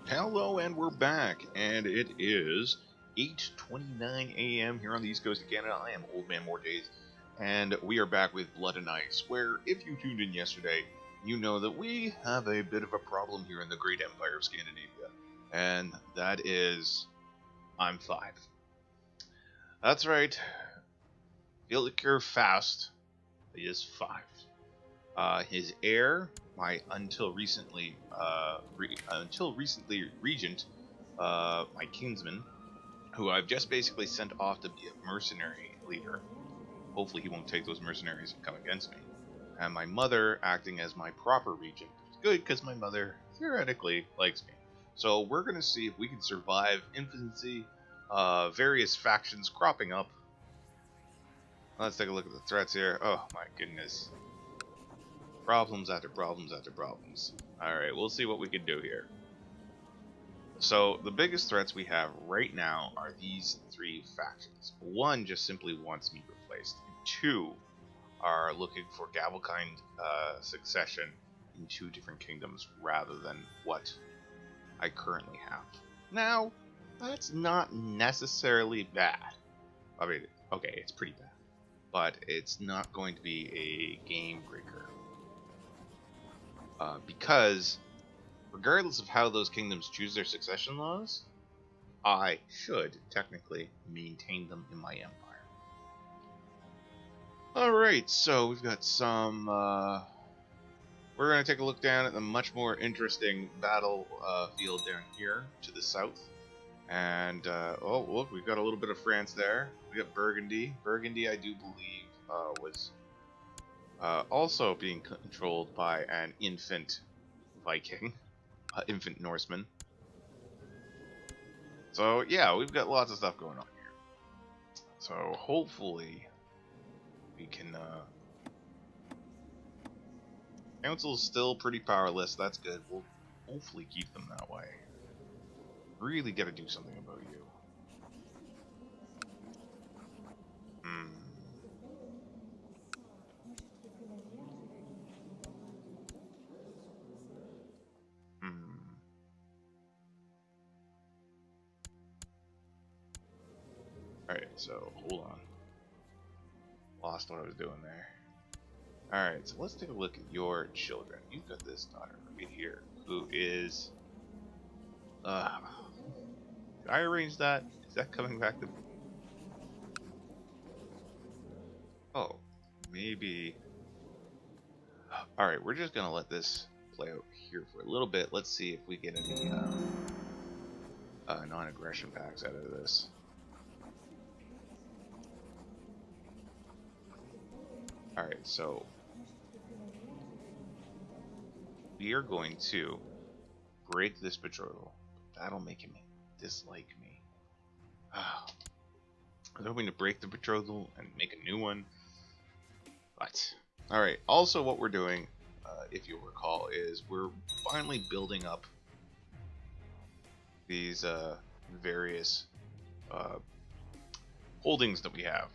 Hello, and we're back, and it is 8:29 a.m. here on the East Coast of Canada. I am Old Man More Days, and we are back with Blood and Ice, where, if you tuned in yesterday, you know that we have a bit of a problem here in the great empire of Scandinavia, and that is, I'm 5. That's right, feel like you're fast, he is 5. His heir, my until recently regent, my kinsman, who I've just basically sent off to be a mercenary leader. Hopefully he won't take those mercenaries and come against me. And my mother acting as my proper regent. It's good because my mother theoretically likes me. So we're going to see if we can survive infancy, various factions cropping up. Let's take a look at the threats here. Oh my goodness. Problems after problems after problems. Alright, we'll see what we can do here. So, the biggest threats we have right now are these 3 factions. 1 just simply wants me replaced. 2 are looking for Gavelkind succession in 2 different kingdoms rather than what I currently have. Now, that's not necessarily bad. I mean, okay, it's pretty bad. But it's not going to be a game breaker. Because regardless of how those kingdoms choose their succession laws, I should technically maintain them in my empire. Alright, so we've got some... we're going to take a look down at the much more interesting battle field down here to the south. And, oh, look, we've got a little bit of France there. We got Burgundy. Burgundy, I do believe, was... also being controlled by an infant Viking, infant Norseman. So yeah, we've got lots of stuff going on here. So hopefully we can. Council's still pretty powerless. That's good. We'll hopefully keep them that way. Really got to do something about you. Alright, so hold on. Lost what I was doing there. Alright, so let's take a look at your children. You've got this daughter right here, who is... did I arrange that? Is that coming back to... Oh, maybe... Alright, we're just gonna let this play out here for a little bit. Let's see if we get any non-aggression packs out of this. Alright, so we are going to break this betrothal. That'll make him dislike me. I was hoping to break the betrothal and make a new one. But, alright, also what we're doing, if you'll recall, is we're finally building up these various holdings that we have.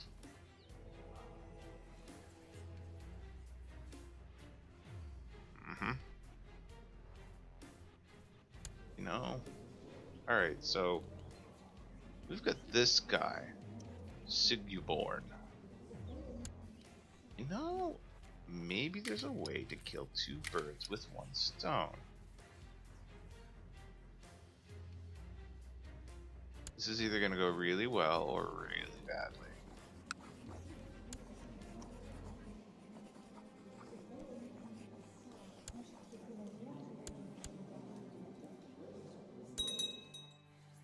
You know? Alright, so we've got this guy, Sigurborn. You know, maybe there's a way to kill 2 birds with 1 stone. This is either going to go really well or really badly.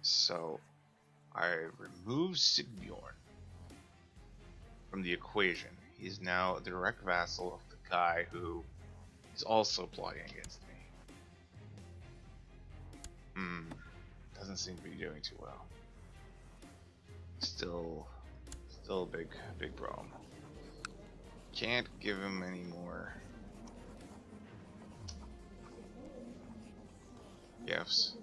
So, I remove Sigbjorn from the equation. He's now a direct vassal of the guy who is also plotting against me. Doesn't seem to be doing too well. Still a big problem. Can't give him any more gifts.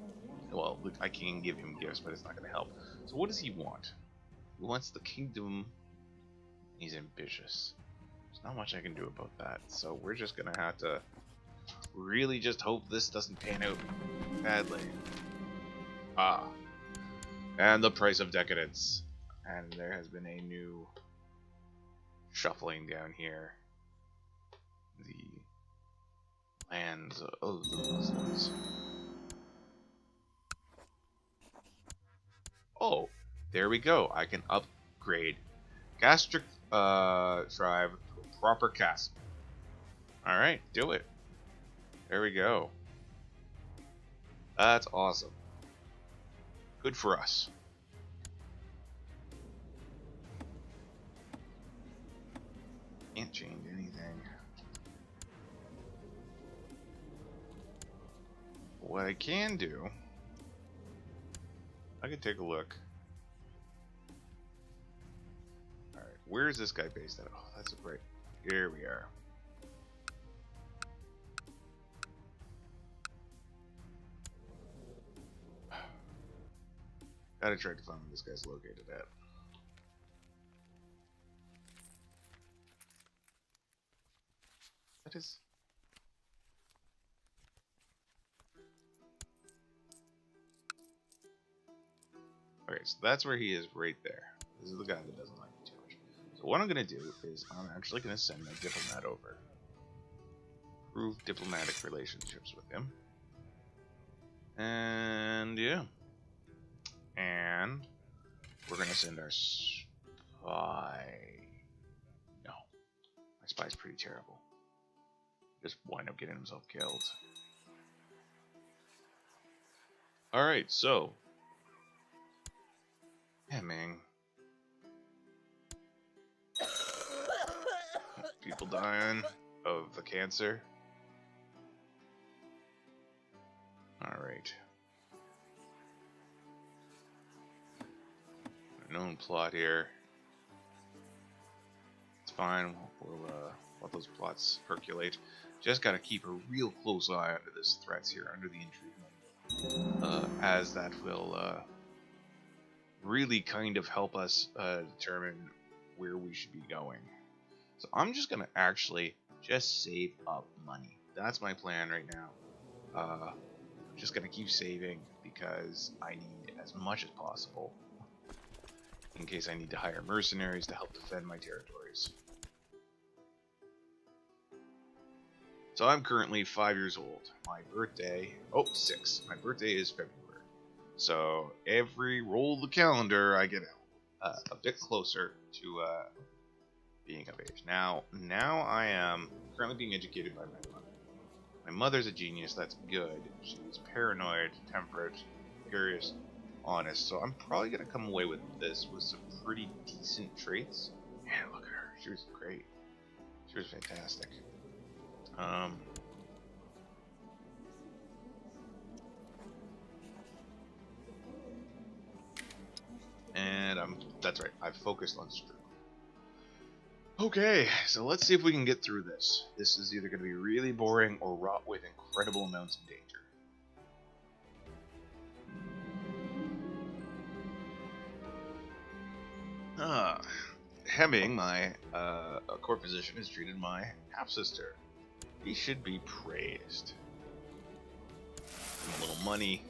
Well, I can give him gifts, but it's not going to help. So what does he want? He wants the kingdom. He's ambitious. There's not much I can do about that. So we're just going to have to really just hope this doesn't pan out badly. Ah, and the price of decadence. And there has been a new shuffling down here. The lands of the Muslims. Oh, there we go. I can upgrade gastric tribe to a proper castle. Alright, do it. There we go. That's awesome. Good for us. Can't change anything. What I can do, I can take a look. Alright, where is this guy based at? Oh, that's right. Here we are. Gotta try to find where this guy's located at. That is... Okay, so that's where he is right there. This is the guy that doesn't like me too much. So what I'm going to do is I'm actually going to send my diplomat over. Improve diplomatic relationships with him. And yeah. And we're going to send our spy. No. My spy's pretty terrible. Just wind up getting himself killed. Alright, so Hemming. People dying of the cancer. Alright. Known plot here. It's fine. We'll let those plots percolate. Just gotta keep a real close eye under this threats here, under the intrigue. As that will really kind of help us determine where we should be going. So I'm just gonna actually just save up money. That's my plan right now. I'm just gonna keep saving because I need as much as possible in case I need to hire mercenaries to help defend my territories. So I'm currently 5 years old. My birthday, 6. My birthday is February. So every roll of the calendar, I get a bit closer to being of age. Now I am currently being educated by my mother. My mother's a genius. That's good. She's paranoid, temperate, curious, honest. So I'm probably gonna come away with this with some pretty decent traits. Man, look at her. She was great. She was fantastic. And that's right, I've focused on Strew. Okay, so let's see if we can get through this. This is either going to be really boring or wrought with incredible amounts of danger. Hemming, my court physician, has treated my half-sister. He should be praised. Give him a little money.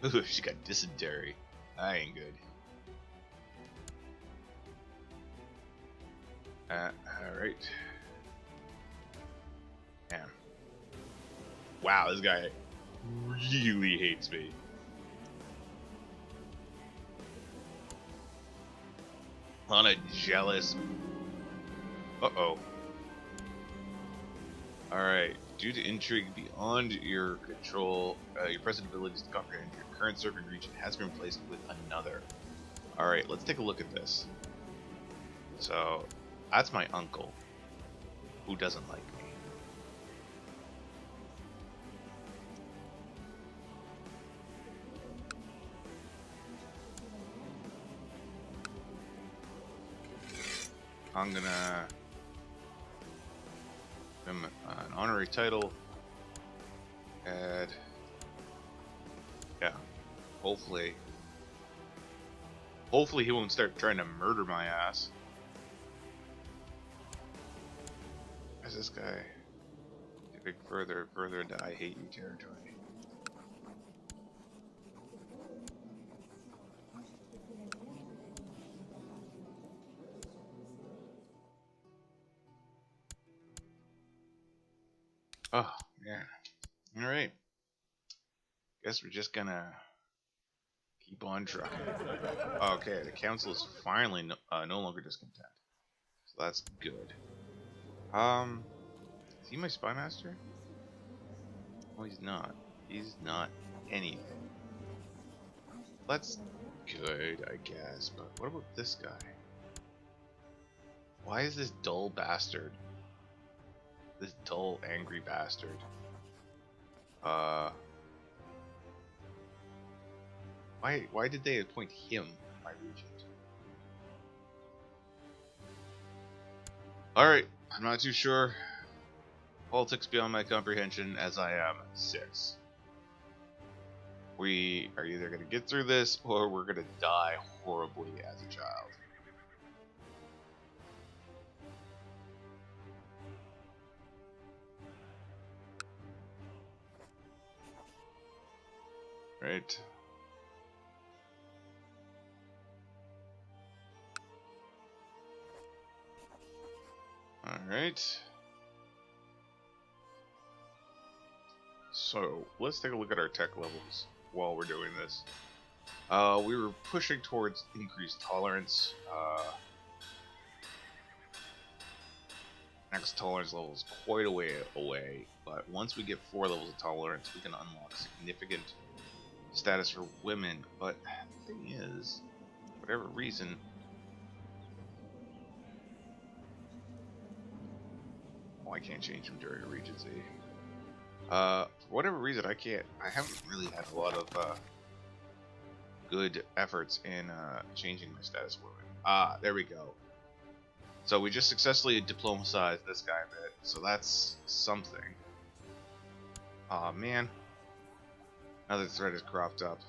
Ooh, she got dysentery. That ain't good. Alright. Damn. Wow, this guy really hates me. On a jealous... Uh-oh. Alright. Due to intrigue beyond your control, your present abilities to comprehend your current servant region has been replaced with another. Alright, let's take a look at this. So, that's my uncle, who doesn't like me. I'm gonna give him an honorary title, and yeah, hopefully he won't start trying to murder my ass. As this guy moving further into I hate you territory. Oh, yeah. Alright. Guess we're just gonna keep on trucking. Okay, the council is finally no longer discontent. So that's good. Is he my spy master? Oh, he's not. He's not anything. That's good, I guess. But what about this guy? Why is this dull bastard? This dull, angry bastard. Why did they appoint him my regent? Alright, I'm not too sure. Politics beyond my comprehension, as I am 6. We are either going to get through this, or we're going to die horribly as a child. Right. Alright. So, let's take a look at our tech levels while we're doing this. We were pushing towards increased tolerance. Next tolerance level is quite a way away, but once we get 4 levels of tolerance, we can unlock significant status for women. But the thing is, for whatever reason, I can't change them during a regency. For whatever reason, I haven't really had a lot of good efforts in changing my status for women. Ah, there we go. So we just successfully diplomatized this guy a bit, so that's something. Aw, man. Another threat has cropped up.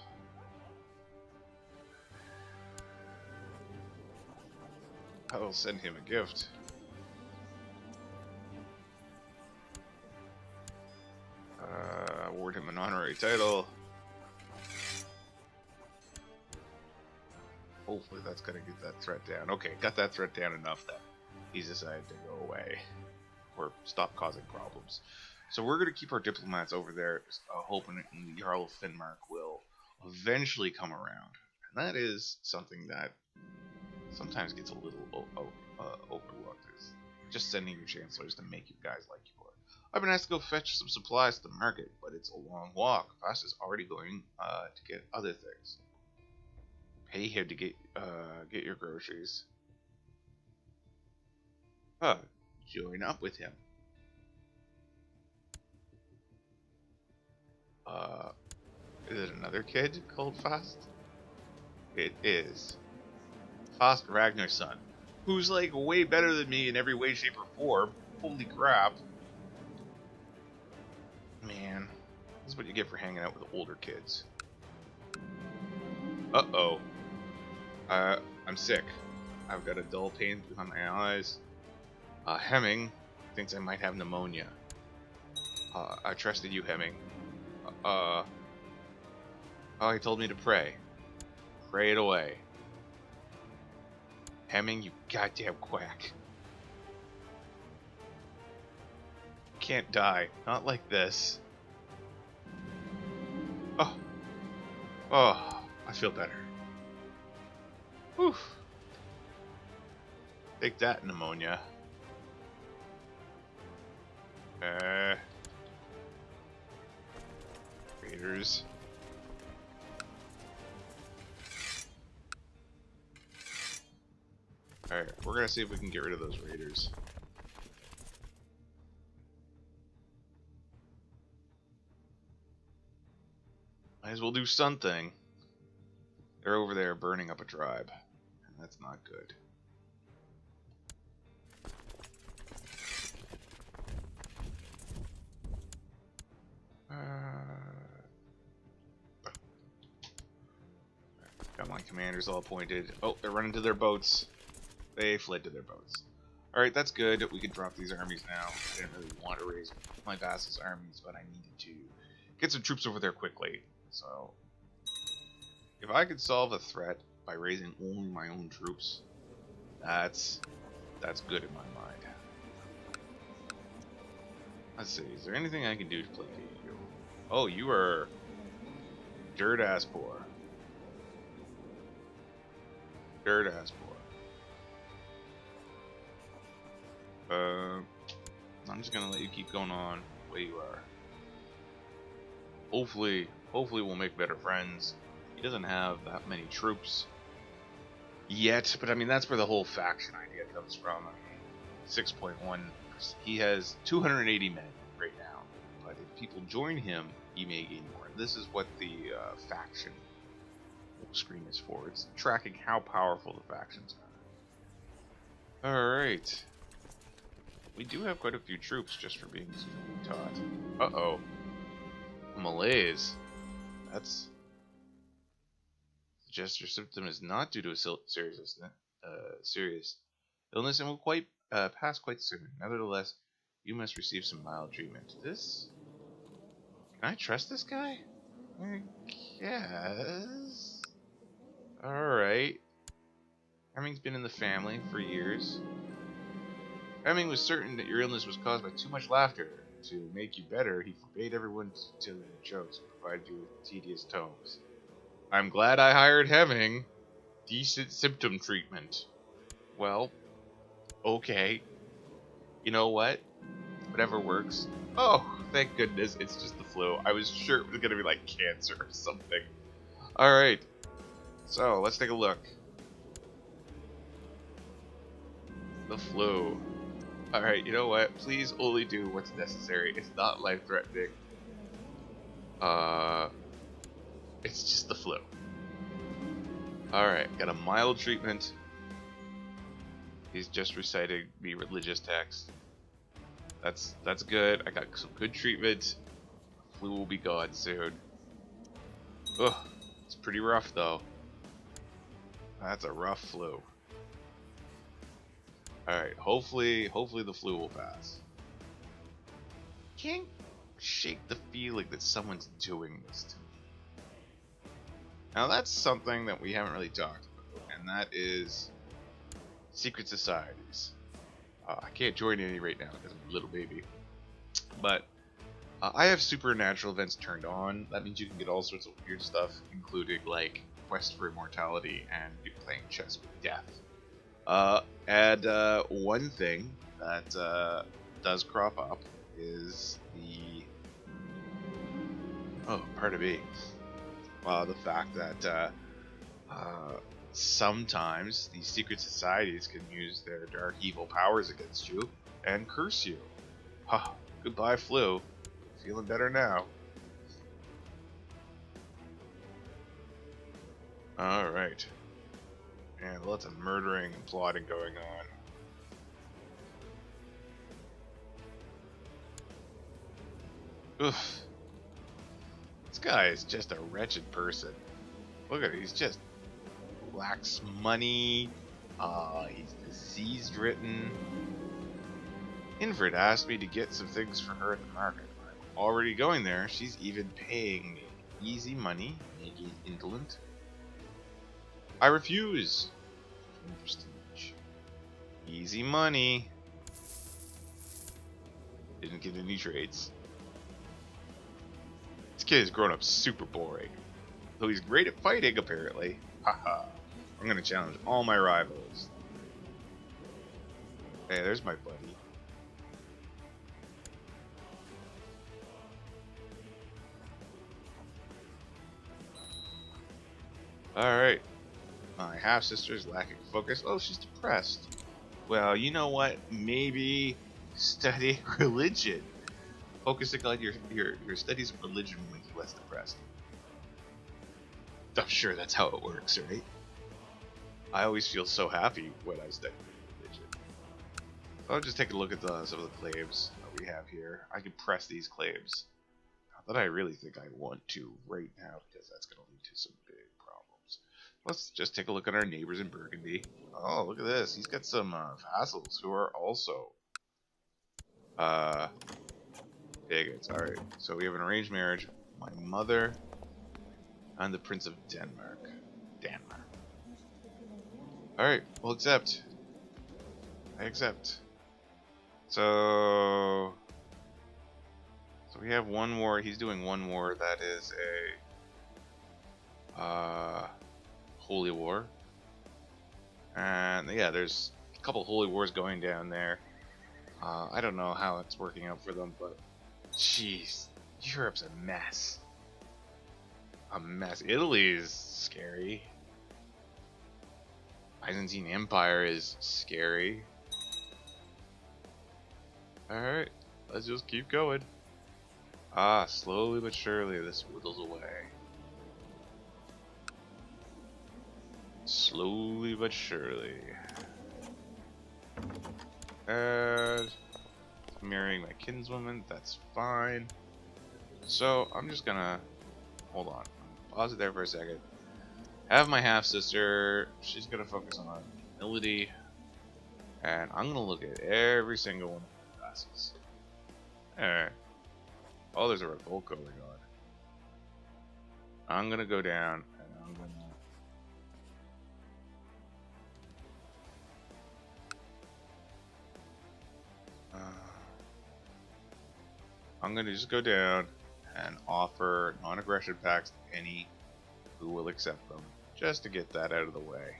I will send him a gift. Award him an honorary title. Hopefully that's gonna get that threat down. Okay, got that threat down enough that he's decided to go away. Or stop causing problems. So we're gonna keep our diplomats over there, hoping the Jarl of Finnmark will eventually come around. And that is something that sometimes gets a little overlooked. Is just sending your chancellors to make you guys like you are. I've been asked to go fetch some supplies to the market, but it's a long walk. Fast is already going to get other things. Pay him to get your groceries. Join up with him. Is it another kid called Fast? It is. Fast Ragnarson, who's like way better than me in every way, shape, or form. Holy crap. Man, this is what you get for hanging out with older kids. Uh-oh. I'm sick. I've got a dull pain behind my eyes. Hemming thinks I might have pneumonia. I trusted you, Hemming. Oh, he told me to pray. Pray it away. Hemming, you goddamn quack. Can't die. Not like this. Oh. Oh, I feel better. Whew. Take that, pneumonia. Raiders. Alright, we're gonna see if we can get rid of those raiders. Might as well do something. They're over there burning up a tribe, and that's not good. Got my commanders all appointed. Oh, they're running to their boats. They fled to their boats. Alright, that's good. We can drop these armies now. I didn't really want to raise my vassals' armies, but I needed to get some troops over there quickly. So, if I could solve a threat by raising only my own troops, that's good in my mind. Let's see. Is there anything I can do to placate you? Oh, you are dirt ass poor. Dirt ass poor. I'm just gonna let you keep going on the way you are. Hopefully we'll make better friends. He doesn't have that many troops yet, but I mean that's where the whole faction idea comes from. I mean, 6.1. He has 280 men right now, but if people join him, he may gain more. This is what the faction screen is for. It's tracking how powerful the factions are. All right. We do have quite a few troops just for being taught. Uh-oh. Malaise. That's... Suggests your symptom is not due to a serious illness and will pass quite soon. Nevertheless, you must receive some mild treatment. This... Can I trust this guy? I guess... Alright. Hemming's been in the family for years. Hemming was certain that your illness was caused by too much laughter. To make you better, he forbade everyone to tell you jokes and provided you with tedious tomes. I'm glad I hired Hemming. Decent symptom treatment. Well, okay. You know what? Whatever works. Oh, thank goodness, it's just the flu. I was sure it was gonna be like cancer or something. Alright. So, let's take a look. The flu. Alright, you know what? Please only do what's necessary. It's not life-threatening. It's just the flu. Alright, got a mild treatment. He's just reciting me religious text. That's good. I got some good treatment. Flu will be gone soon. Ugh, it's pretty rough though. That's a rough flu. Alright, hopefully the flu will pass. Can't shake the feeling that someone's doing this to me. Now that's something that we haven't really talked about, and that is secret societies. I can't join any right now because I'm a little baby. But I have supernatural events turned on. That means you can get all sorts of weird stuff, including like quest for immortality and playing chess with death. And one thing that does crop up is the the fact that sometimes these secret societies can use their dark evil powers against you and curse you. Ha! Goodbye, flu. Feeling better now. Alright. And lots of murdering and plotting going on. Oof. This guy is just a wretched person. Look at it, he's just lacks money. He's disease-ridden. Invert asked me to get some things for her at the market. I'm already going there. She's even paying me. Easy money, making indolent. I refuse. Prestige. Easy money. Didn't get any trades. This kid has grown up super boring. Though he's great at fighting, apparently. Haha. I'm gonna challenge all my rivals. Hey, there's my buddy. Alright. My half-sister's lacking focus. Oh, she's depressed. Well, you know what? Maybe study religion. Focusing on your studies of religion will make you less depressed. I'm sure that's how it works, right? I always feel so happy when I study religion. So I'll just take a look at some of the claims that we have here. I can press these claims. Not that I really think I want to right now, because that's going to lead to some big problems. Let's just take a look at our neighbors in Burgundy. Oh, look at this. He's got some vassals who are also bigots. Alright, so we have an arranged marriage. My mother and the Prince of Denmark. Alright, we'll accept. I accept. So So we have one war. He's doing one war. That is a holy war. And yeah, there's a couple holy wars going down there. I don't know how it's working out for them, but jeez, Europe's a mess. A mess. Italy is scary. Byzantine Empire is scary. Alright, let's just keep going. Slowly but surely this whittles away. Slowly but surely. And marrying my kinswoman, that's fine. So I'm just gonna hold on. Pause it there for a second. Have my half sister. She's gonna focus on humility, and I'm gonna look at every single one of the classes. Alright. Oh, there's a revolt going on. I'm gonna go down and I'm gonna just go down and offer non-aggression pacts to any who will accept them, just to get that out of the way.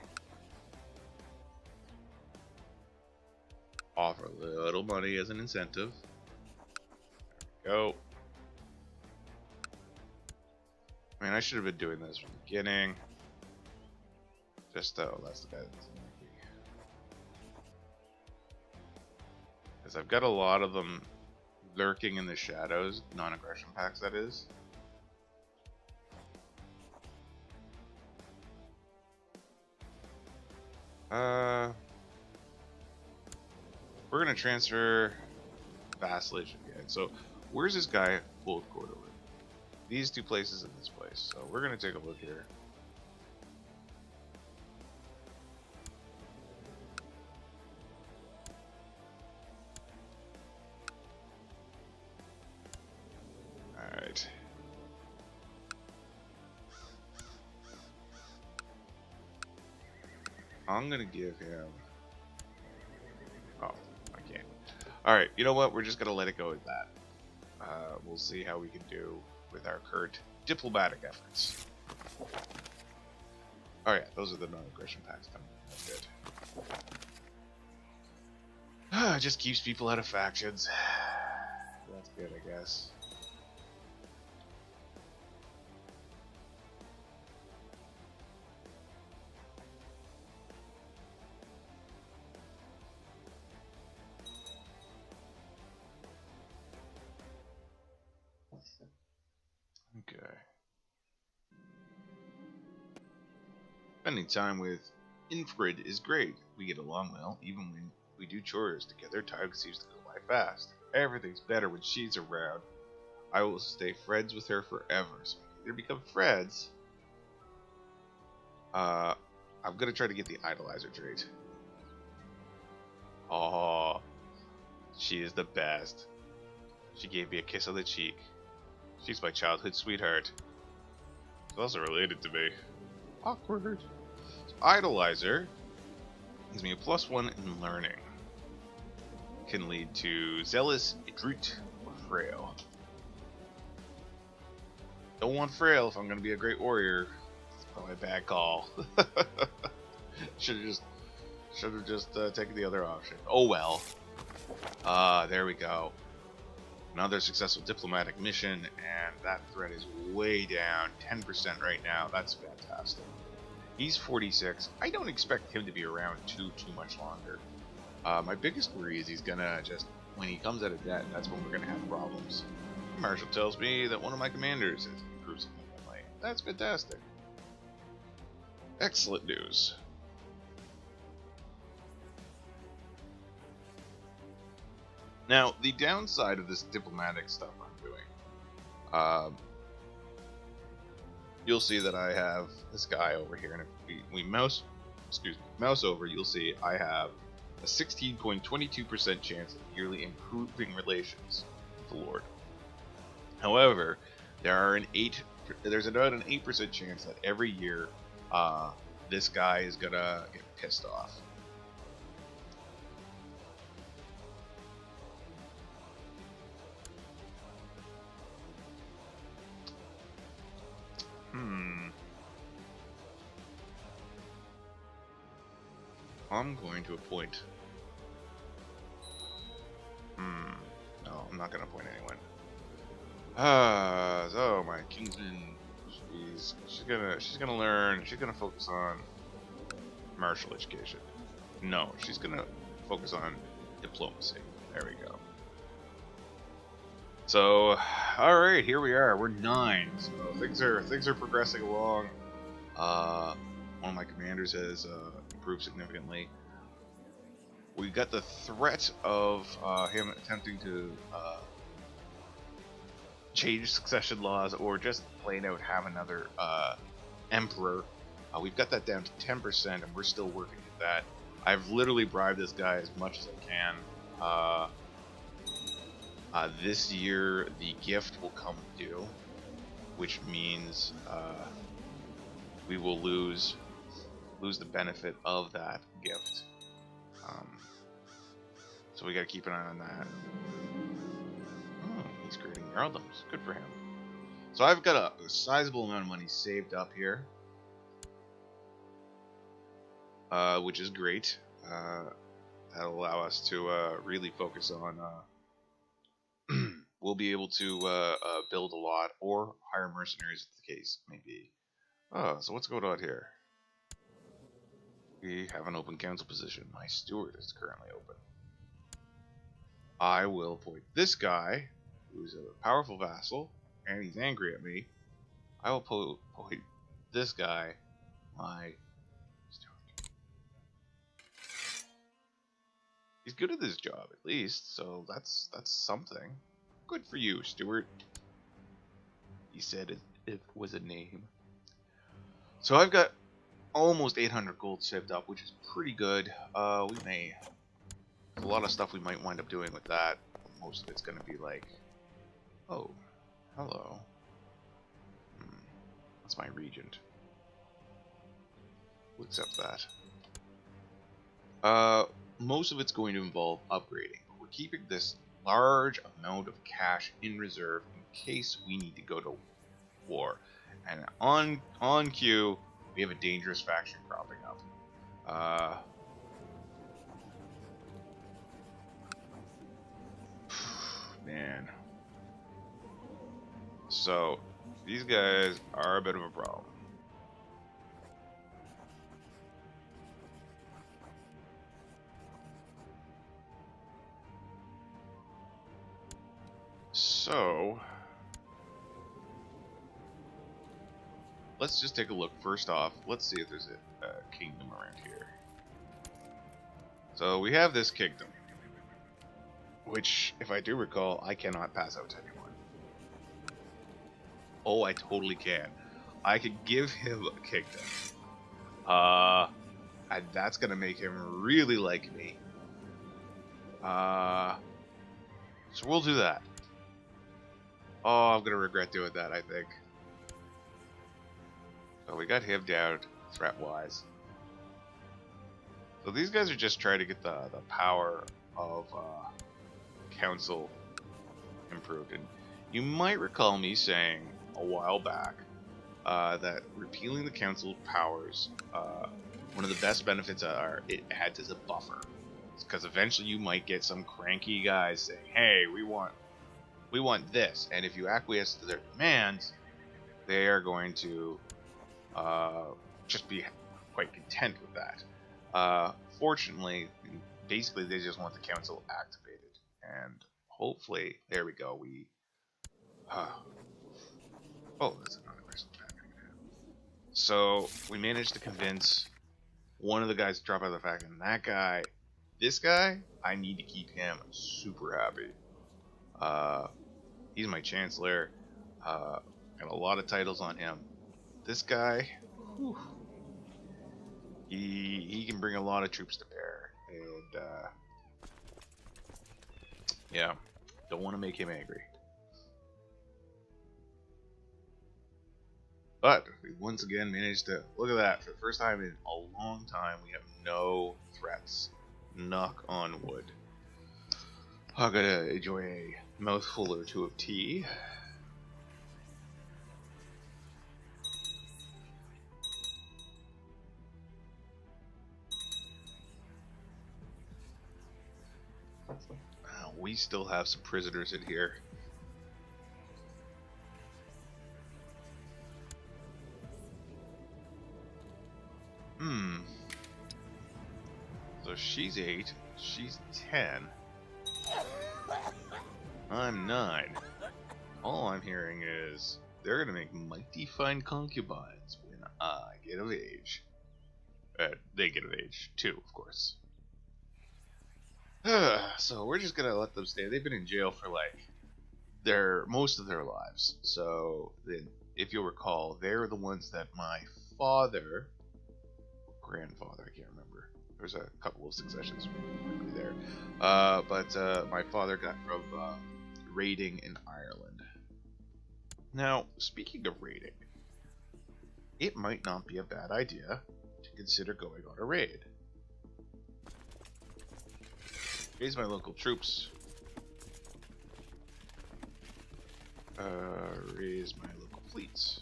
Offer a little money as an incentive. There we go. I mean, I should have been doing this from the beginning. Just though, that's the guy that's because I've got a lot of them lurking in the shadows, non-aggression packs that is. We're gonna transfer vassalage again. So where's this guy full of court over? These two places and this place. So we're gonna take a look here. Alright. I'm gonna give him... Oh, I can't. Alright, you know what? We're just gonna let it go at that. We'll see how we can do with our current diplomatic efforts. Alright, those are the non-aggression packs coming. That's good. It just keeps people out of factions. That's good, I guess. Okay. Spending time with Infrid is great. We get along well, even when we do chores together. Time seems to go by fast. Everything's better when she's around. I will stay friends with her forever. So we can either become friends. I'm gonna try to get the idolizer trait. Oh, she is the best. She gave me a kiss on the cheek. She's my childhood sweetheart. She's also related to me. Awkward. So, idolizer gives me a +1 in learning. Can lead to zealous, adroit, or frail. Don't want frail if I'm going to be a great warrior. It's probably a bad call. Should have just taken the other option. Oh well. There we go. Another successful diplomatic mission, and that threat is way down, 10% right now. That's fantastic. He's 46. I don't expect him to be around too much longer. My biggest worry is he's gonna just, when he comes out of debt, that's when we're gonna have problems. Marshall tells me that one of my commanders has improved significantly. That's fantastic. Excellent news. Now, the downside of this diplomatic stuff I'm doing, you'll see that I have this guy over here, and if we mouse over, you'll see I have a 16.22% chance of yearly improving relations with the Lord. However, there's about an 8% chance that every year, this guy is gonna get pissed off. I'm going to appoint. No, I'm not going to appoint anyone. So my kingsman, she's gonna learn. She's gonna focus on martial education. No, she's gonna focus on diplomacy. There we go. So, all right, here we are. We're 9. So things are progressing along. One of my commanders has improved significantly. We got the threat of him attempting to change succession laws or just plain out have another emperor. We've got that down to 10%, and we're still working with that. I've literally bribed this guy as much as I can. This year, the gift will come due, which means we will lose the benefit of that gift. So we got to keep an eye on that. Oh, he's creating earldoms. Good for him. So I've got a sizable amount of money saved up here, which is great. That'll allow us to really focus on. We'll be able to build a lot or hire mercenaries, if the case may be. Oh, so what's going on here? We have an open council position. My steward is currently open. I will appoint this guy, who's a powerful vassal, and he's angry at me. I will appoint this guy, my steward. He's good at his job, at least, so that's something. Good for you, Stewart. He said it was a name. So I've got almost 800 gold saved up, which is pretty good. We may... There's a lot of stuff we might wind up doing with that. Most of it's going to be like... Oh, hello. That's my regent. We'll accept that. Most of it's going to involve upgrading. We're keeping this large amount of cash in reserve in case we need to go to war. And on cue, we have a dangerous faction cropping up. Man. So, these guys are a bit of a problem. So, let's just take a look. First off, let's see if there's a kingdom around here. So, we have this kingdom, which, if I do recall, I cannot pass out to anyone. Oh, I totally can. I could give him a kingdom. And that's gonna make him really like me. So we'll do that. Oh, I'm gonna regret doing that, I think. So we got him down, threat-wise. So these guys are just trying to get the power of council improved. And you might recall me saying a while back that repealing the council powers, one of the best benefits are it adds as a buffer. Because eventually you might get some cranky guys saying, hey, we want this, and if you acquiesce to their demands, they are going to just be quite content with that. Fortunately, basically they just want the council activated, and hopefully, there we go, oh, that's another crystal pack. So, we managed to convince one of the guys to drop out of the faction, and that guy, this guy, I need to keep him super happy. He's my chancellor. Got a lot of titles on him. This guy, whew, he can bring a lot of troops to bear, and yeah, don't want to make him angry. But we once again managed to look at that. For the first time in a long time, we have no threats. Knock on wood. I'm gonna enjoy a mouthful or two of tea. we still have some prisoners in here. So she's 8, she's 10. I'm 9. All I'm hearing is they're gonna make mighty fine concubines when I get of age. They get of age too, of course. So we're just gonna let them stay. They've been in jail for like most of their lives. So then, if you'll recall, they're the ones that my grandfather, I can't remember. There's a couple of successions there. But my father got from raiding in Ireland. Now, speaking of raiding, it might not be a bad idea to consider going on a raid. Raise my local troops. Raise my local fleets.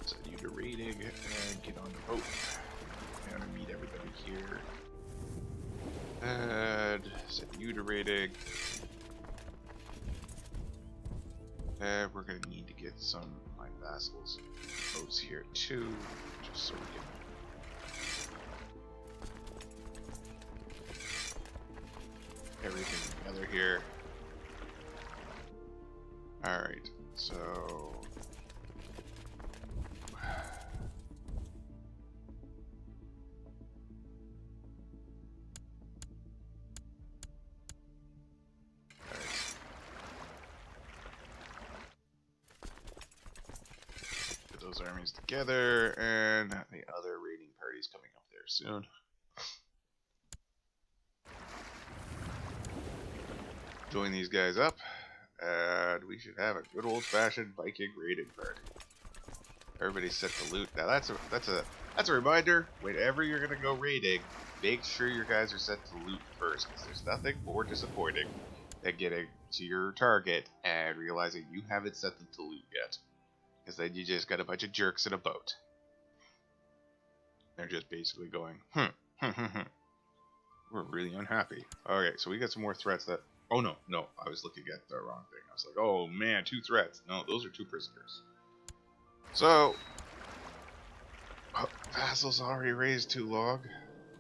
Send you to raiding and get on the boat. I'm gonna meet everybody here. And send you to raiding. And we're gonna need to get some of my vassals boats here too, just so we can everything together here. Alright, so those armies together, and the other raiding party's coming up there soon. Join these guys up, and we should have a good old-fashioned Viking raiding party. Everybody's set to loot. Now that's a reminder. Whenever you're gonna go raiding, make sure your guys are set to loot first, because there's nothing more disappointing than getting to your target and realizing you haven't set them to loot yet. Because then you just got a bunch of jerks in a boat. They're just basically going, we're really unhappy. Okay, so we got some more threats that... Oh, no, I was looking at the wrong thing. I was like, oh, man, 2 threats. No, those are 2 prisoners. So, vassals already raised 2 log.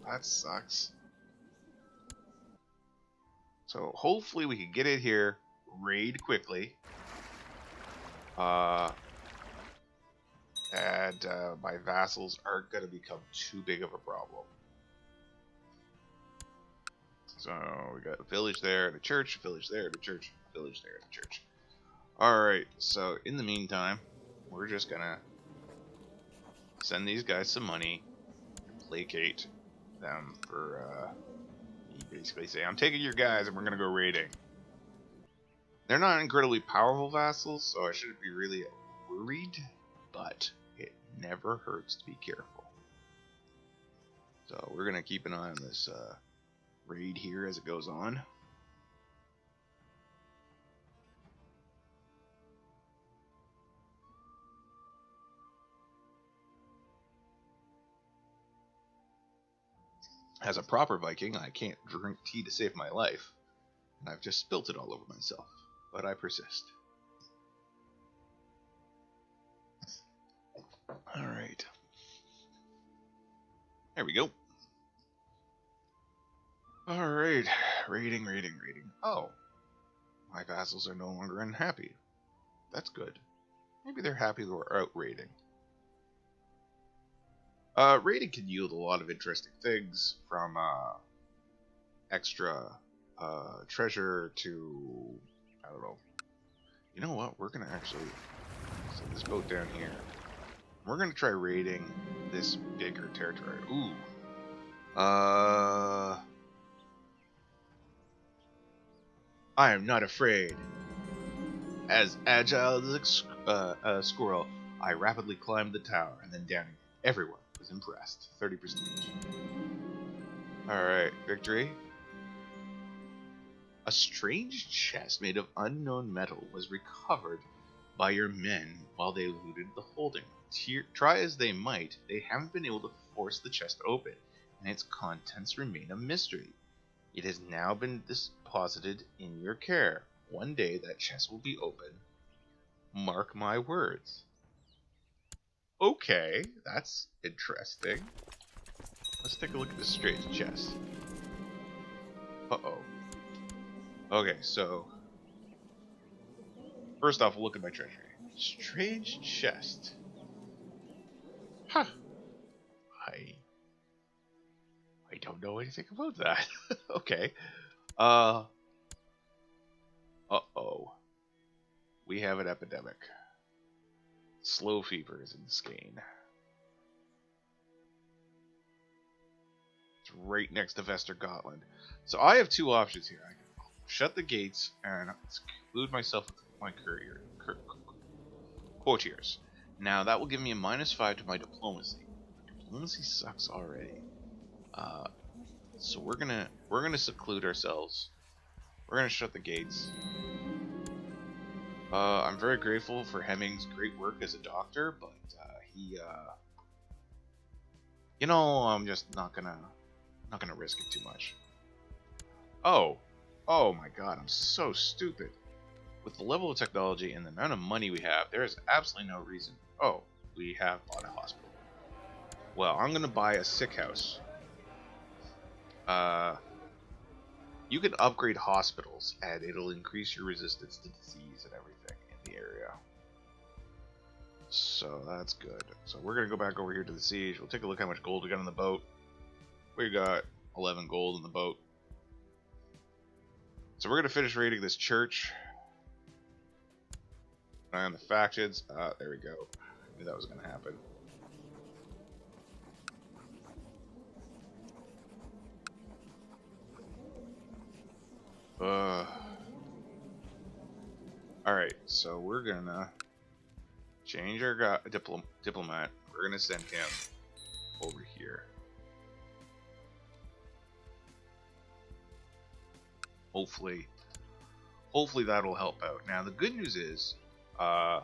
That sucks. So, hopefully we can get in here, raid quickly. And my vassals aren't going to become too big of a problem. So we got a village there and a church, a village there and a church, a village there and a church. Alright, so in the meantime, we're just going to send these guys some money and placate them for, basically say, I'm taking your guys and we're going to go raiding. They're not incredibly powerful vassals, so I shouldn't be really worried, but it never hurts to be careful. So we're going to keep an eye on this raid here as it goes on. As a proper Viking, I can't drink tea to save my life, and I've just spilt it all over myself, but I persist. Alright. There we go. Alright. Raiding. Oh. My vassals are no longer unhappy. That's good. Maybe they're happy that we're out raiding. Raiding can yield a lot of interesting things, from extra treasure to, I don't know. You know what? We're going to actually send this boat down here. We're going to try raiding this bigger territory. Ooh. I am not afraid. As agile as a squirrel, I rapidly climbed the tower and then down. Everyone was impressed. 30%. Alright, victory. A strange chest made of unknown metal was recovered by your men while they looted the holding. try as they might, they haven't been able to force the chest open, and its contents remain a mystery. It has now been deposited in your care. One day that chest will be open. Mark my words. Okay, that's interesting. Let's take a look at this strange chest. Uh-oh. Okay, so first off, we'll look at my treasury. Strange chest. Huh. I don't know anything about that. Okay. Uh-oh. We have an epidemic. Slow fever is in Skane. It's right next to Vestergotland. So I have two options here. I can shut the gates and exclude myself with my courtiers. Now that will give me a -5 to my diplomacy. Diplomacy sucks already. So we're gonna seclude ourselves. We're gonna shut the gates. I'm very grateful for Hemming's great work as a doctor, but you know, I'm just not gonna risk it too much. Oh my God, I'm so stupid. With the level of technology and the amount of money we have, there is absolutely no reason. Oh, we have bought a hospital. Well, I'm gonna buy a sick house. You can upgrade hospitals, and it'll increase your resistance to disease and everything in the area. So that's good. So we're gonna go back over here to the siege. We'll take a look how much gold we got on the boat. We got 11 gold in the boat. So we're gonna finish raiding this church. Eye on the factions. There we go. I knew that was gonna happen. Alright, so we're gonna change our diplomat. We're gonna send him over here. Hopefully that'll help out. Now the good news is, the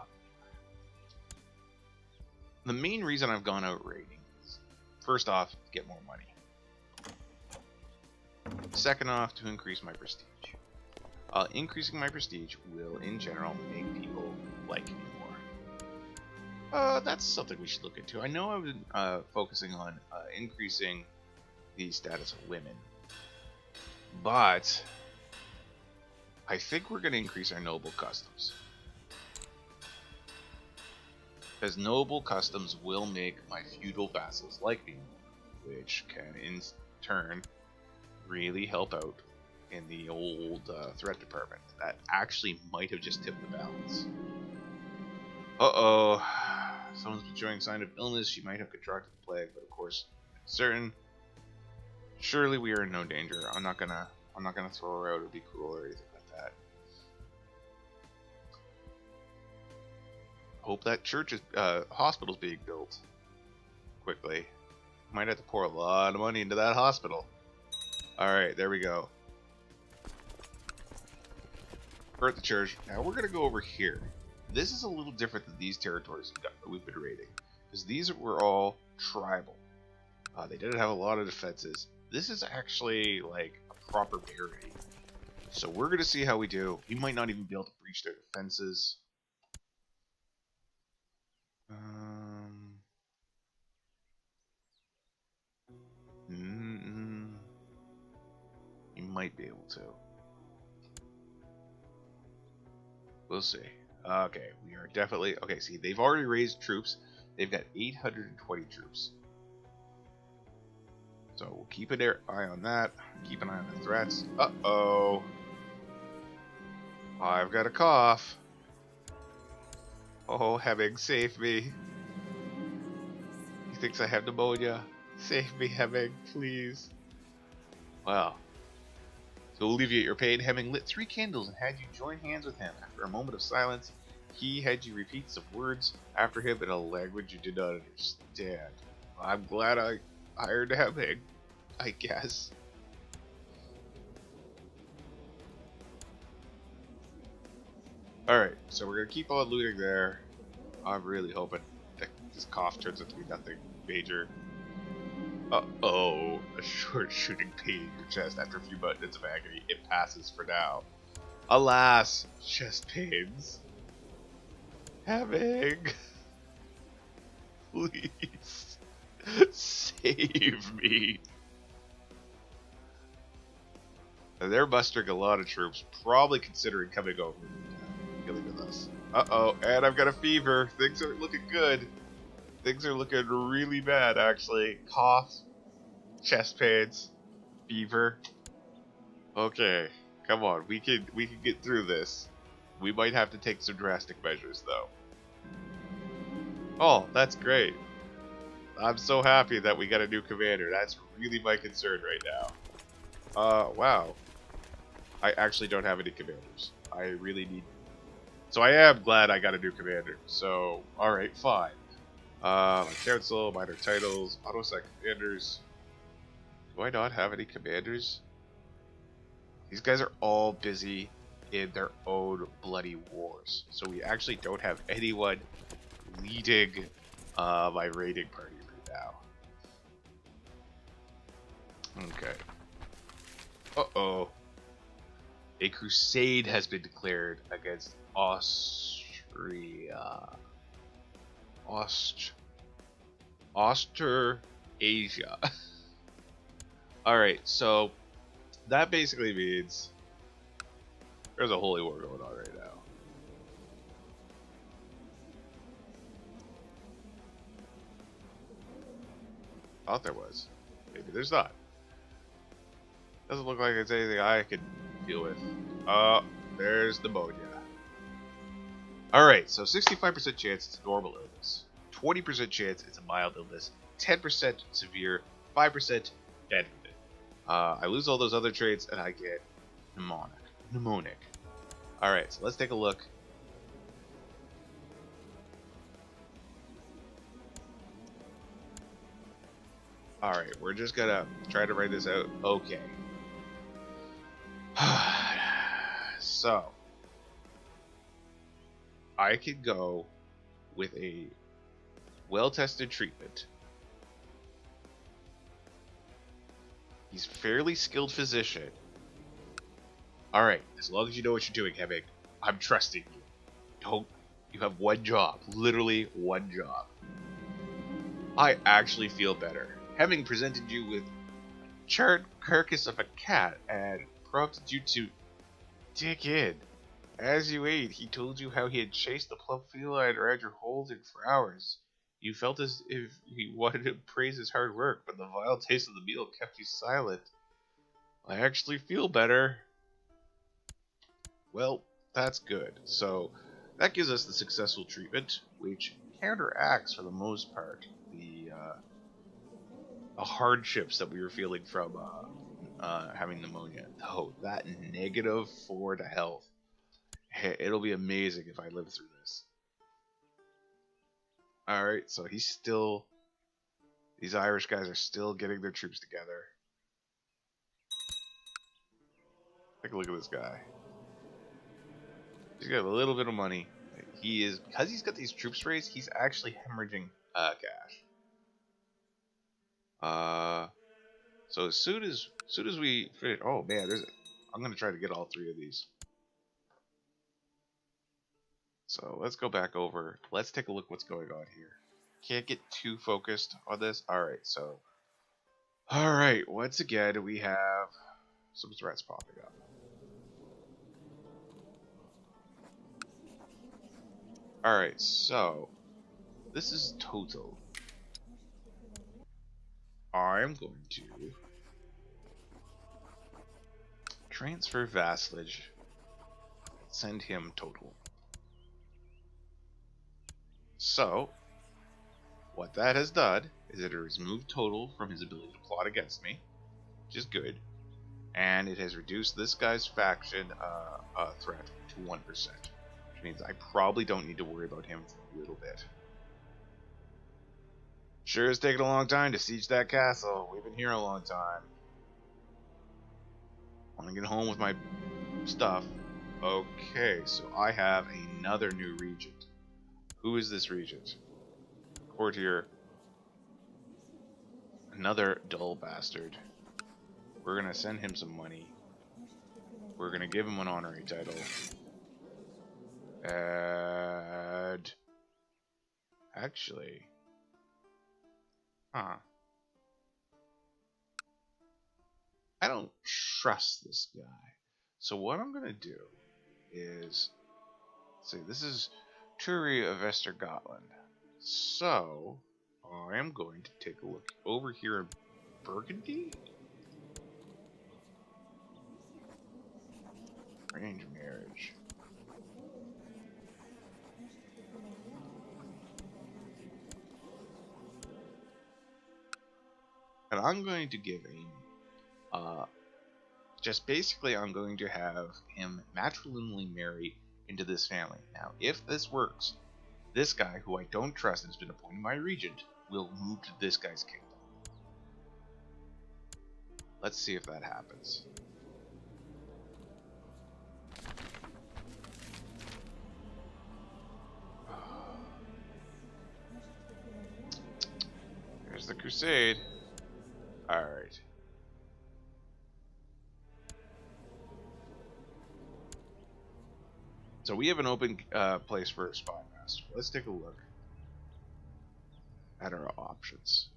main reason I've gone out raiding is, first off, to get more money. Second off, to increase my prestige. Increasing my prestige will, in general, make people like me more. That's something we should look into. I know I've been focusing on increasing the status of women, but I think we're going to increase our noble customs. Because noble customs will make my feudal vassals like me, which can in turn really help out in the old threat department. That actually might have just tipped the balance. Uh-oh. Someone's been showing sign of illness. She might have contracted the plague, but of course, certain. Surely we are in no danger. I'm not gonna throw her out or be cruel or anything like that. Hope that church is hospital's being built quickly. Might have to pour a lot of money into that hospital. Alright, there we go. We're at the church. Now we're going to go over here. This is a little different than these territories we've been raiding. Because these were all tribal. They didn't have a lot of defenses. This is actually like a proper barony. So we're going to see how we do. We might not even be able to breach their defenses. You might be able to. We'll see. Okay, we are definitely... Okay, see, they've already raised troops. They've got 820 troops. So we'll keep an eye on that. Keep an eye on the threats. Uh-oh. I've got a cough. Oh, Hemming, save me. He thinks I have pneumonia. Save me, Hemming, please. Well, to alleviate your pain, Hemming lit 3 candles and had you join hands with him. After a moment of silence, he had you repeat some words after him in a language you did not understand. I'm glad I hired Hemming, I guess. Alright, so we're going to keep on looting there. I'm really hoping to This cough turns out to be nothing major. Uh-oh. A short shooting pain in your chest. After a few minutes of agony, it passes for now. Alas, chest pains. Having. Please. Save me. And they're mustering a lot of troops, probably considering coming over and dealing with us. Uh-oh, and I've got a fever. Things aren't looking good. Things are looking really bad, actually. Cough, chest pains, fever. Okay, come on, we can get through this. We might have to take some drastic measures, though. Oh, that's great. I'm so happy that we got a new commander. That's really my concern right now. Wow. I actually don't have any commanders. I really need... So I am glad I got a new commander. So, alright, fine. My council, minor titles, auto-assign commanders. Do I not have any commanders? These guys are all busy in their own bloody wars. So we actually don't have anyone leading my raiding party right now. Okay. Uh-oh. A crusade has been declared against Austria. Austrasia. Alright, so that basically means there's a holy war going on right now. Thought there was. Maybe there's not. Doesn't look like it's anything I could deal with. There's pneumonia. Alright, so 65% chance it's a normal illness. 20% chance it's a mild illness. 10% severe. 5% dead. I lose all those other traits and I get pneumonic. Alright, so let's take a look. Alright, we're just gonna try to write this out. Okay. So, I could go with a well-tested treatment. He's a fairly skilled physician. Alright, as long as you know what you're doing, Hemming, I'm trusting you. You have one job. Literally one job. I actually feel better. Hemming presented you with a charred carcass of a cat and prompted you to dig in. As you ate, he told you how he had chased the plump feline around your holding for hours. You felt as if he wanted to praise his hard work, but the vile taste of the meal kept you silent. I actually feel better. Well, that's good. So, that gives us the successful treatment, which counteracts, for the most part, the hardships that we were feeling from having pneumonia. Oh, that -4 to health. Hey, it'll be amazing if I live through this. Alright, so he's still... These Irish guys are still getting their troops together. Take a look at this guy. He's got a little bit of money. He is... Because he's got these troops raised, he's actually hemorrhaging cash. So as soon as we finish... Oh man, I'm going to try to get all 3 of these. So let's go back over. Let's take a look what's going on here. Can't get too focused on this. Alright, so... Alright, once again we have some threats popping up. Alright, so... This is total. I'm going to... transfer vassalage. Send him total. So, what that has done is it has removed total from his ability to plot against me, which is good, and it has reduced this guy's faction threat to 1%, which means I probably don't need to worry about him for a little bit. Sure has taken a long time to siege that castle. We've been here a long time. I want to get home with my stuff. Okay, so I have another new regent. Who is this regent? courtier. Another dull bastard. We're gonna send him some money. We're gonna give him an honorary title. And actually, I don't trust this guy. So what I'm gonna do is say this is Turi of Vestergotland. So I am going to take a look over here in Burgundy. Arrange marriage. And I'm going to give him, just basically I'm going to have him matrimonially marry into this family. Now, if this works, this guy, who I don't trust and has been appointed my regent, will move to this guy's kingdom. Let's see if that happens. There's the crusade. Alright. So we have an open place for a spy master. Let's take a look at our options.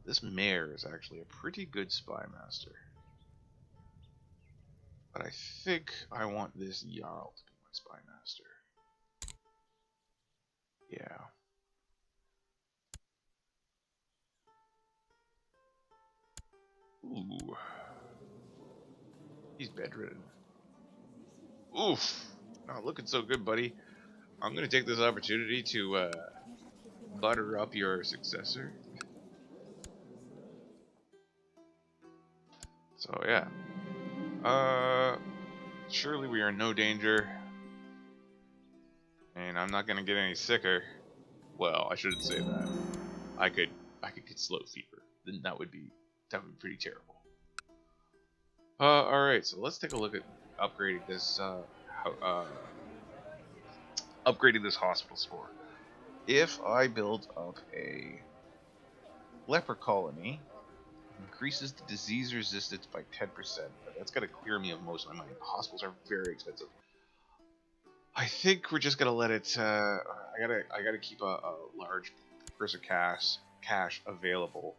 This mayor is actually a pretty good spy master. But I think I want this Jarl to be my spy master. Yeah. Ooh. He's bedridden. Oof. Not looking so good, buddy. I'm going to take this opportunity to butter up your successor. So, yeah. Surely we are in no danger. And I'm not going to get any sicker. Well, I shouldn't say that. I could get slow fever. Then that would be pretty terrible. Alright, so let's take a look at upgrading this hospital store. If I build up a leper colony, increases the disease resistance by 10%, but that's gonna clear me of most of my money. Hospitals are very expensive. I think we're just gonna let it. I gotta keep a large purse of cash available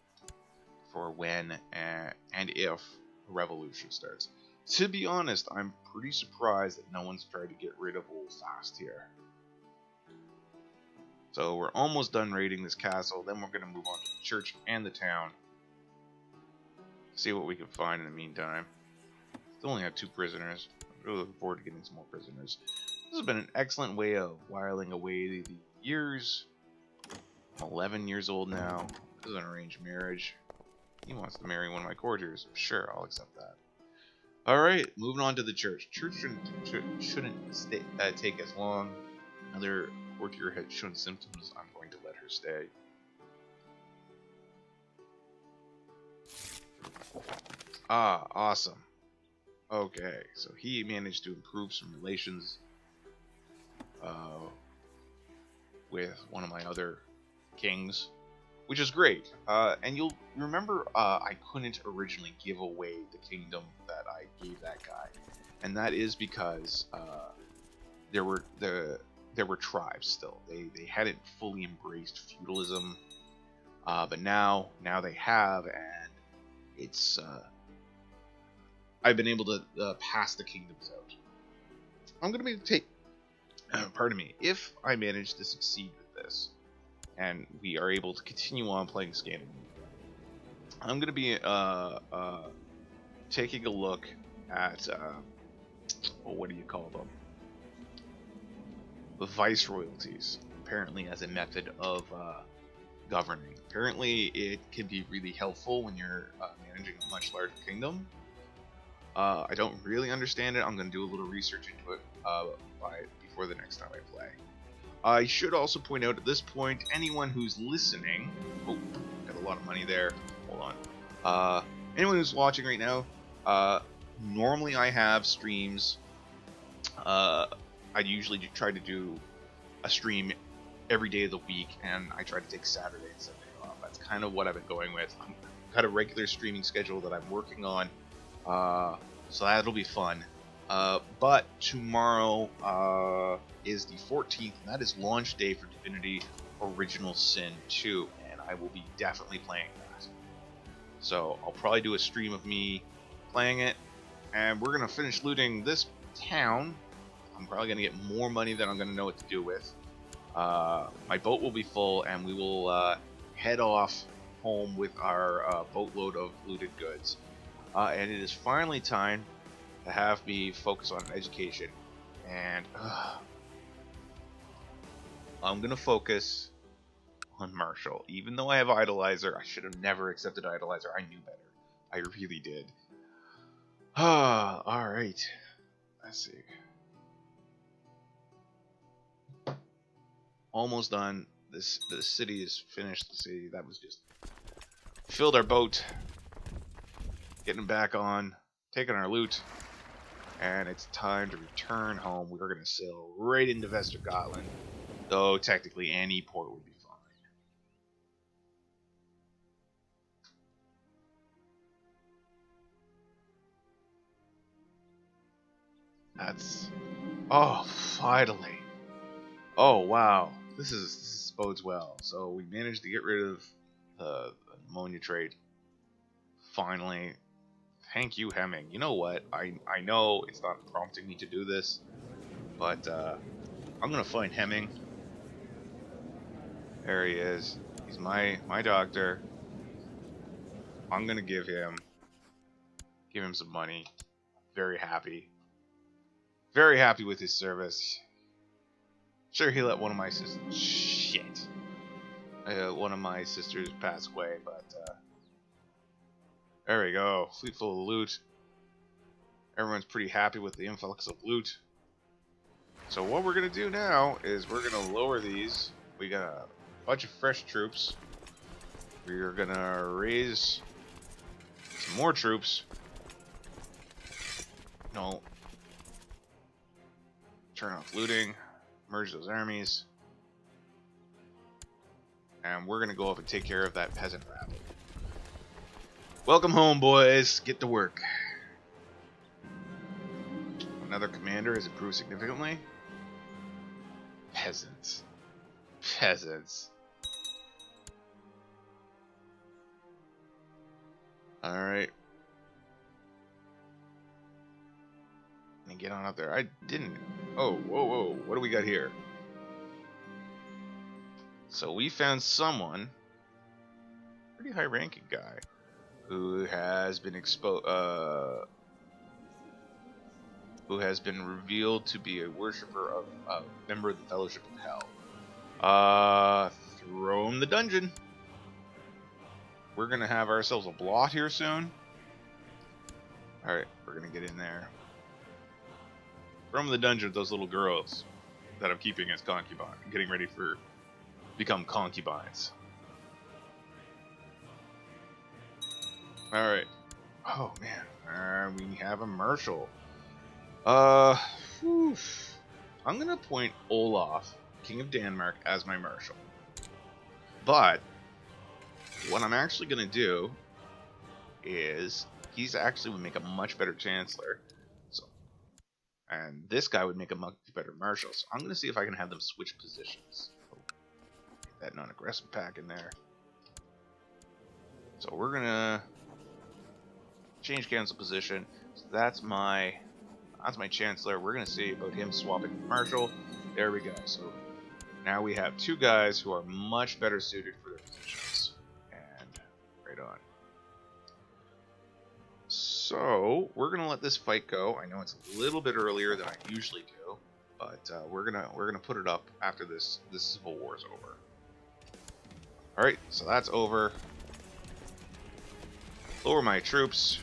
for when and if a revolution starts. To be honest, I'm pretty surprised that no one's tried to get rid of Old Fast here. So we're almost done raiding this castle. Then we're gonna move on to the church and the town. See what we can find in the meantime. Still only have 2 prisoners. I'm really looking forward to getting some more prisoners. This has been an excellent way of whiling away the years. I'm 11 years old now. This is an arranged marriage. He wants to marry one of my courtiers. Sure, I'll accept that. Alright, moving on to the church. Church shouldn't take as long. Another courtier had shown symptoms. I'm going to let her stay. Ah, awesome. Okay, so he managed to improve some relations with one of my other kings, which is great. And you'll remember I couldn't originally give away the kingdom that I gave that guy, and that is because there were tribes still. They hadn't fully embraced feudalism, but now they have, and it's I've been able to pass the kingdoms out. I'm going to take, pardon me, if I manage to succeed with this, and we are able to continue on playing Scandinavia, I'm going to be taking a look at, well, what do you call them? The viceroyalties, apparently as a method of governing. Apparently it can be really helpful when you're managing a much larger kingdom. I don't really understand it. I'm going to do a little research into it before the next time I play. I should also point out at this point, anyone who's listening... Oh, got a lot of money there. Hold on. Anyone who's watching right now, normally I have streams. I usually try to do a stream every day of the week, and I try to take Saturday and Sunday off. That's kind of what I've been going with. I've got a regular streaming schedule that I'm working on, so that'll be fun. But tomorrow is the 14th, and that is launch day for Divinity Original Sin 2, and I will be definitely playing that. So I'll probably do a stream of me playing it, and we're going to finish looting this town. I'm probably going to get more money than I'm going to know what to do with. My boat will be full, and we will head off home with our boatload of looted goods. And it is finally time to have me focus on education. And I'm going to focus on Marshall. Even though I have Idolizer, I should have never accepted Idolizer. I knew better. I really did. Alright. Let's see. Almost done. The city is finished. The city that was just filled our boat, getting back on, taking our loot, and it's time to return home. We're gonna sail right into Vestergotland, though technically any port would be fine. That's finally. Oh wow. This bodes well. So we managed to get rid of the ammonia trade. Finally. Thank you, Hemming. You know what? I know it's not prompting me to do this, but I'm gonna find Hemming. There he is. He's my doctor. I'm gonna give him some money. Very happy. Very happy with his service. Sure, he let one of my sisters pass away, but there we go. Fleet full of loot. Everyone's pretty happy with the influx of loot. So what we're gonna do now is we're gonna lower these. We got a bunch of fresh troops. We're gonna raise some more troops. No. Turn off looting. Merge those armies. And we're gonna go up and take care of that peasant rabble. Welcome home, boys. Get to work. Another commander has improved significantly. Peasants. Peasants. Alright. And get on up there. I didn't. Oh, whoa. What do we got here? So we found someone, pretty high-ranking guy, who has been who has been revealed to be a worshiper of a member of the Fellowship of Hell. Throw him the dungeon. We're gonna have ourselves a blot here soon. Alright, we're gonna get in there. From the dungeon, those little girls that I'm keeping as concubines, getting ready for become concubines. Alright. Oh man. We have a Marshal. I'm gonna appoint Olaf, King of Denmark, as my Marshal. But what I'm actually gonna do is he's actually would make a much better Chancellor. And this guy would make a much better Marshal. So I'm going to see if I can have them switch positions. Oh, get that non-aggressive pack in there. So we're going to change cancel position. So that's my Chancellor. We're going to see about him swapping Marshal. There we go. So now we have two guys who are much better suited for their positions. And right on. So we're gonna let this fight go. I know it's a little bit earlier than I usually do, but we're gonna put it up after this civil war is over. All right, so that's over. Lower my troops.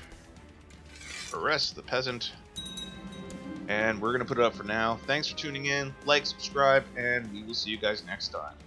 Arrest the peasant, and we're gonna put it up for now. Thanks for tuning in. Like, subscribe, and we will see you guys next time.